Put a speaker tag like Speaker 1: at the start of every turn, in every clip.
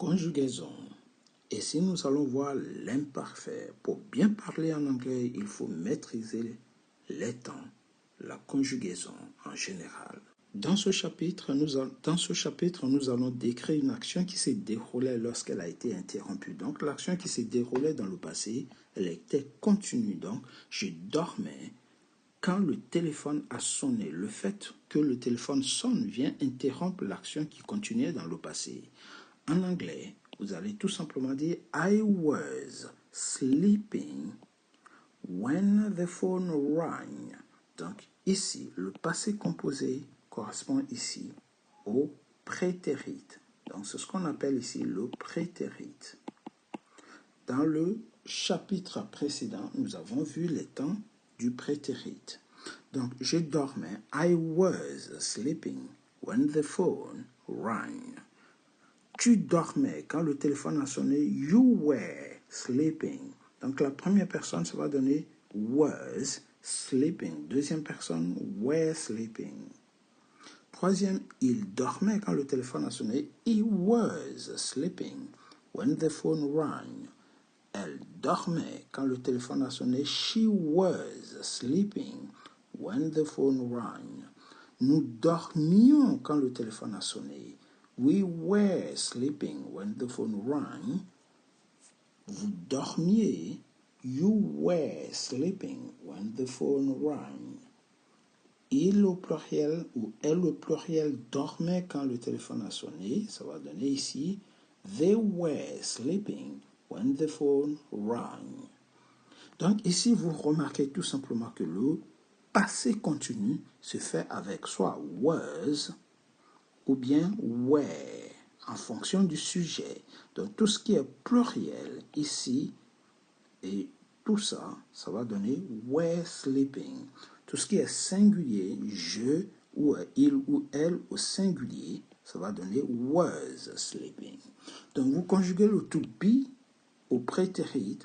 Speaker 1: conjugaison. Ici, nous allons voir l'imparfait. Pour bien parler en anglais, il faut maîtriser les temps, la conjugaison en général. Dans ce chapitre, nous allons décrire une action qui s'est déroulée lorsqu'elle a été interrompue. Donc, l'action qui s'est déroulée dans le passé, elle était continue. Donc, je dormais quand le téléphone a sonné. Le fait que le téléphone sonne vient interrompre l'action qui continuait dans le passé. En anglais, vous allez tout simplement dire I was sleeping when the phone rang. Donc ici, le passé composé correspond ici au prétérit. Donc c'est ce qu'on appelle ici le prétérit. Dans le chapitre précédent, nous avons vu les temps du prétérit. Donc je dormais, I was sleeping when the phone rang. Tu dormais quand le téléphone a sonné. You were sleeping. Donc la première personne, ça va donner was sleeping. Deuxième personne, were sleeping. Troisième, il dormait quand le téléphone a sonné. He was sleeping when the phone rang. Elle dormait quand le téléphone a sonné. She was sleeping when the phone rang. Nous dormions quand le téléphone a sonné. We were sleeping when the phone rang. Vous dormiez. You were sleeping when the phone rang. Il au pluriel ou elle au pluriel dormait quand le téléphone a sonné. Ça va donner ici they were sleeping when the phone rang. Donc ici, vous remarquez tout simplement que le passé continu se fait avec soit was ou bien were, en fonction du sujet. Donc, tout ce qui est pluriel ici, et tout ça, ça va donner were sleeping. Tout ce qui est singulier, je, ou il ou elle au singulier, ça va donner was sleeping. Donc, vous conjuguez le to be au prétérit.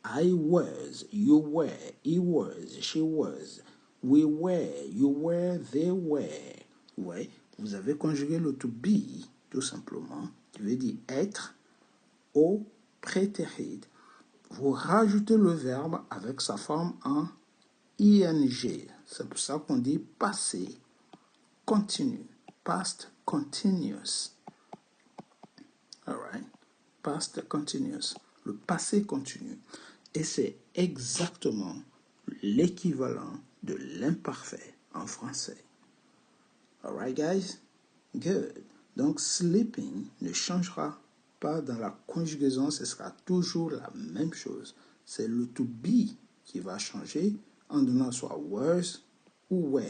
Speaker 1: I was, you were, he was, she was, we were, you were, they were. Ouais, vous avez conjugué le to be, tout simplement, qui veut dire être, au prétérit. Vous rajoutez le verbe avec sa forme en ing. C'est pour ça qu'on dit passé continu, past continuous. Alright, past continuous, le passé continu. Et c'est exactement l'équivalent de l'imparfait en français. Alright, guys? Good. Donc, sleeping ne changera pas dans la conjugaison, ce sera toujours la même chose. C'est le to be qui va changer en donnant soit was ou were.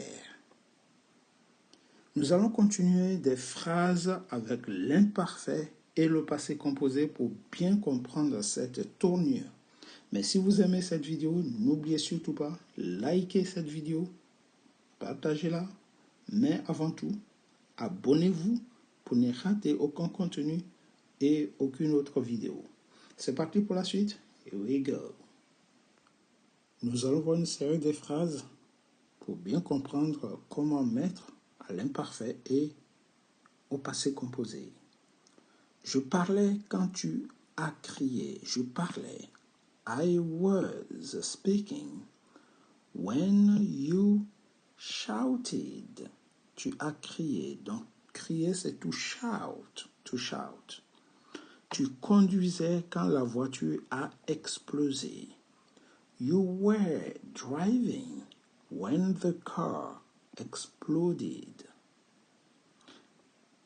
Speaker 1: Nous allons continuer des phrases avec l'imparfait et le passé composé pour bien comprendre cette tournure. Mais si vous aimez cette vidéo, n'oubliez surtout pas, likez cette vidéo, partagez-la, mais avant tout, abonnez-vous pour ne rater aucun contenu et aucune autre vidéo. C'est parti pour la suite. Here we go. Nous allons voir une série de phrases pour bien comprendre comment mettre à l'imparfait et au passé composé. Je parlais quand tu as crié. Je parlais. I was speaking when you shouted. Tu as crié. Donc, crier, c'est to shout. To shout. Tu conduisais quand la voiture a explosé. You were driving when the car exploded.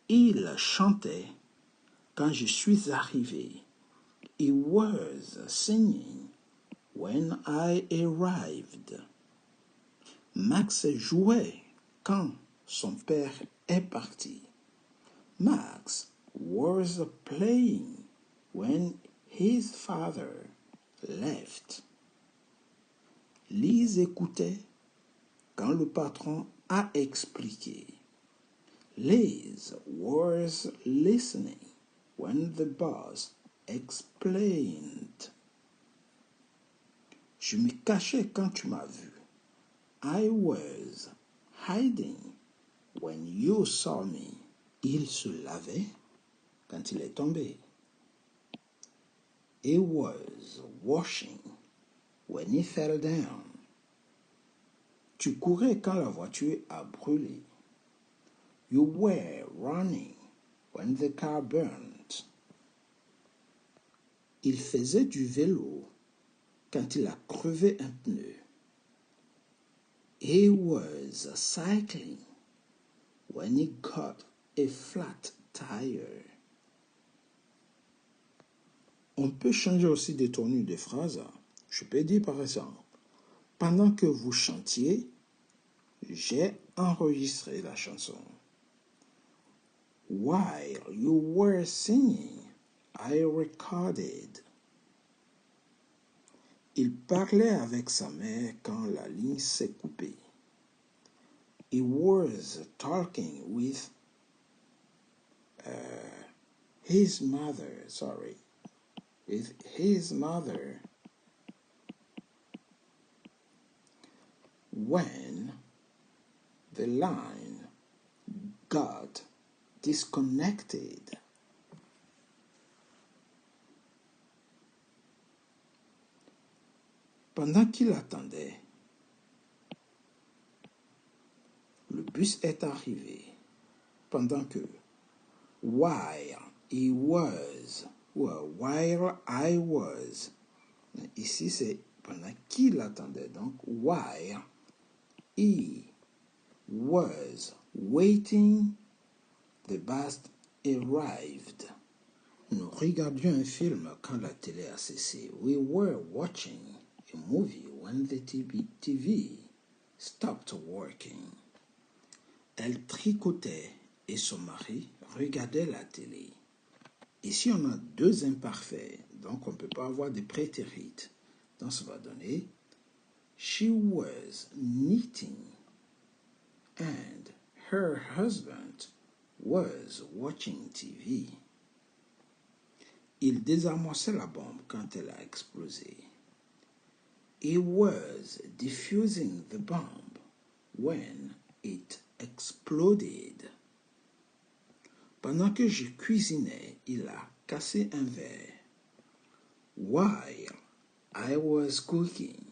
Speaker 1: Il chantait quand je suis arrivé. He was singing when I arrived. Max jouait quand son père est parti. Max was playing when his father left. Lise écoutait quand le patron a expliqué. Liz was listening when the boss explained. Je me cachais quand tu m'as vu. I was hiding when you saw me. Il se lavait quand il est tombé. He was washing when he fell down. Tu courais quand la voiture a brûlé. You were running when the car burned. Il faisait du vélo quand il a crevé un pneu. He was cycling when he got a flat tire. On peut changer aussi des tournures de phrases. Je peux dire par exemple, pendant que vous chantiez, j'ai enregistré la chanson. While you were singing, I recorded. Il parlait avec sa mère quand la ligne s'est coupée. He was talking with his mother, when the line got disconnected. Pendant qu'il attendait, le bus est arrivé. Pendant que, while I was, ici c'est pendant qu'il attendait, donc while he was waiting, the bus arrived. Nous regardions un film quand la télé a cessé. We were watching a movie when the TV stopped working. Elle tricotait et son mari regardait la télé. Ici, on a deux imparfaits, donc on ne peut pas avoir de prétérite. Donc, ça va donner She was knitting and her husband was watching TV. Il désamorçait la bombe quand elle a explosé. He was defusing the bomb when it exploded. Pendant que je cuisinais, il a cassé un verre. While I was cooking,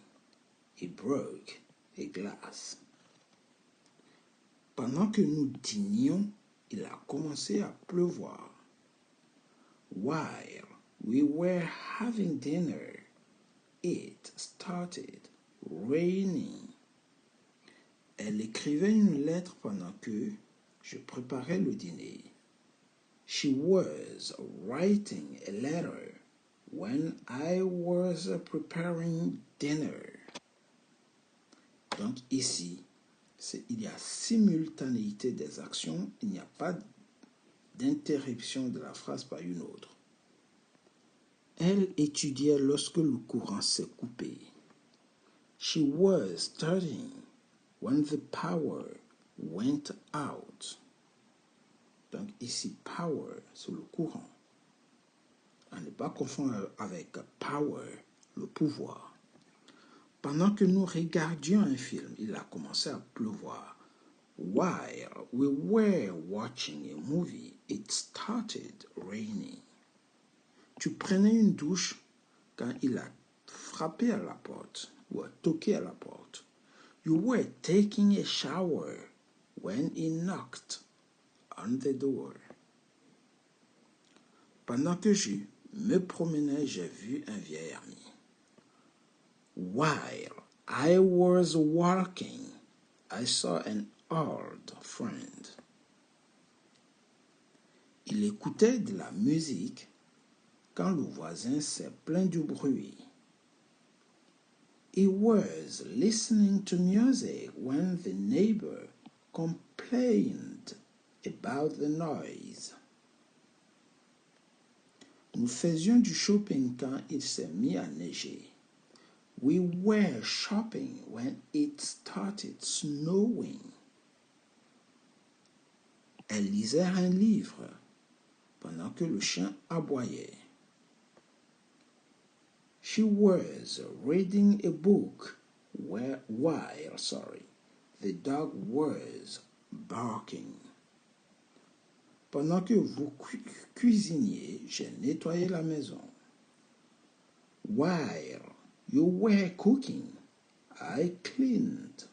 Speaker 1: he broke a glass. Pendant que nous dînions, il a commencé à pleuvoir. While we were having dinner, it started raining. Elle écrivait une lettre pendant que je préparais le dîner. She was writing a letter when I was preparing dinner. Donc ici, il y a simultanéité des actions, il n'y a pas d'interruption de la phrase par une autre. Elle étudiait lorsque le courant s'est coupé. She was studying when the power went out. Donc ici, power, c'est le courant. On ne pas confondre avec power, le pouvoir. Pendant que nous regardions un film, il a commencé à pleuvoir. While we were watching a movie, it started raining. Tu prenais une douche quand il a frappé à la porte ou a toqué à la porte. You were taking a shower when he knocked on the door. Pendant que je me promenais, j'ai vu un vieil ami. While I was walking, I saw an old friend. Il écoutait de la musique quand le voisin s'est plaint du bruit. He was listening to music when the neighbor complained about the noise. Nous faisions du shopping quand il s'est mis à neiger. We were shopping when it started snowing. Elle lisait un livre pendant que le chien aboyait. She was reading a book while the dog was barking. Pendant que vous cuisiniez, j'ai nettoyé la maison. While you were cooking, I cleaned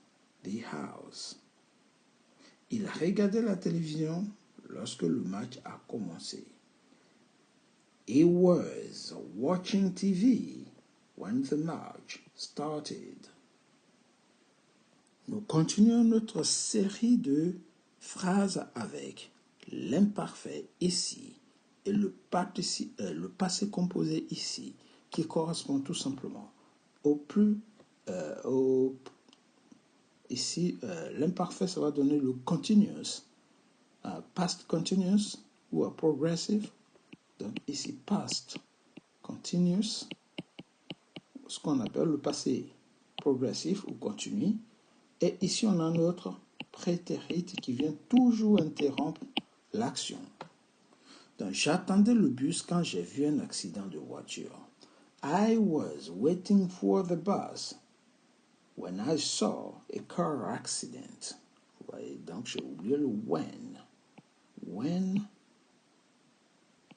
Speaker 1: the house. Il regardait la télévision lorsque le match a commencé. He was watching TV when the match started. Nous continuons notre série de phrases avec l'imparfait ici et le passé composé ici, qui correspond tout simplement ici, l'imparfait, ça va donner le continuous, past continuous ou progressive. Donc ici, past continuous, ce qu'on appelle le passé progressif ou continu. Et ici, on a notre prétérit qui vient toujours interrompre l'action. Donc, j'attendais le bus quand j'ai vu un accident de voiture. I was waiting for the bus when I saw a car accident. Ouais, donc, j'ai oublié le when. When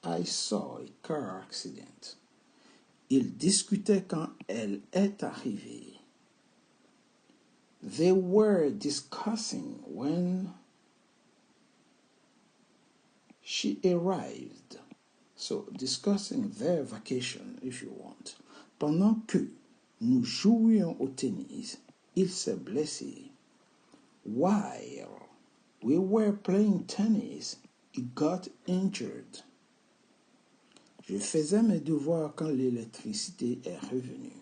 Speaker 1: I saw a car accident. Ils discutaient quand elle est arrivée. They were discussing when she arrived. So, discussing their vacation, if you want. Pendant que nous jouions au tennis, il s'est blessé. While we were playing tennis, he got injured. Je faisais mes devoirs quand l'électricité est revenue.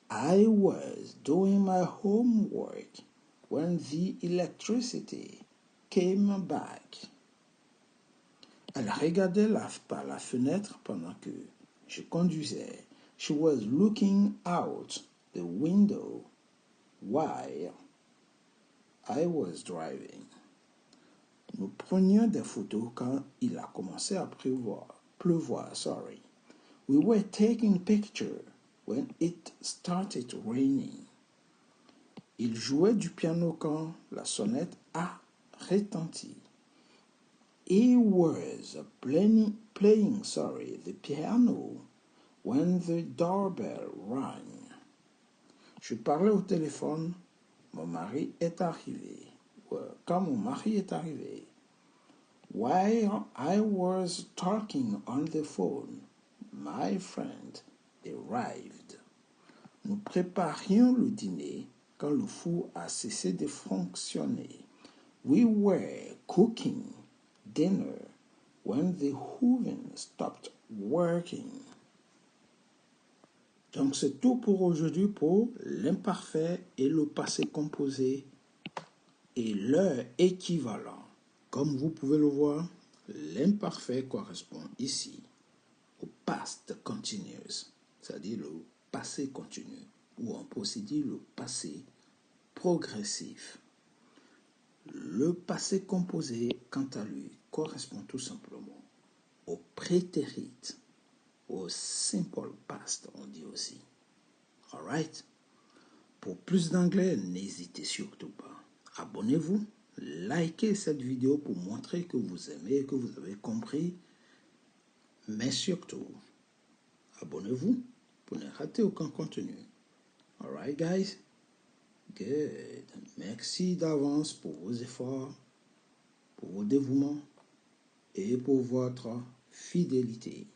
Speaker 1: I was doing my homework when the electricity came back. Elle regardait par la fenêtre pendant que je conduisais. She was looking out the window while I was driving. Nous prenions des photos quand il a commencé à pleuvoir. We were taking pictures when it started raining. Il jouait du piano quand la sonnette a retenti. He was playing the piano when the doorbell rang. Je parlais au téléphone, mon mari est arrivé. Quand mon mari est arrivé. While I was talking on the phone, my friend arrived. Nous préparions le dîner quand le four a cessé de fonctionner. We were cooking dinner when the oven stopped working. Donc c'est tout pour aujourd'hui pour l'imparfait et le passé composé et leur équivalent. Comme vous pouvez le voir, l'imparfait correspond ici au past continuous, c'est-à-dire le passé continu, ou on peut aussi dire le passé progressif. Le passé composé, quant à lui, correspond tout simplement au prétérit, au simple past, on dit aussi. Alright? Pour plus d'anglais, n'hésitez surtout pas. Abonnez-vous, likez cette vidéo pour montrer que vous aimez et que vous avez compris. Mais surtout, abonnez-vous pour ne rater aucun contenu. Alright, guys? Good. Merci d'avance pour vos efforts, pour vos dévouements et pour votre fidélité.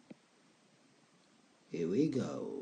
Speaker 1: Here we go.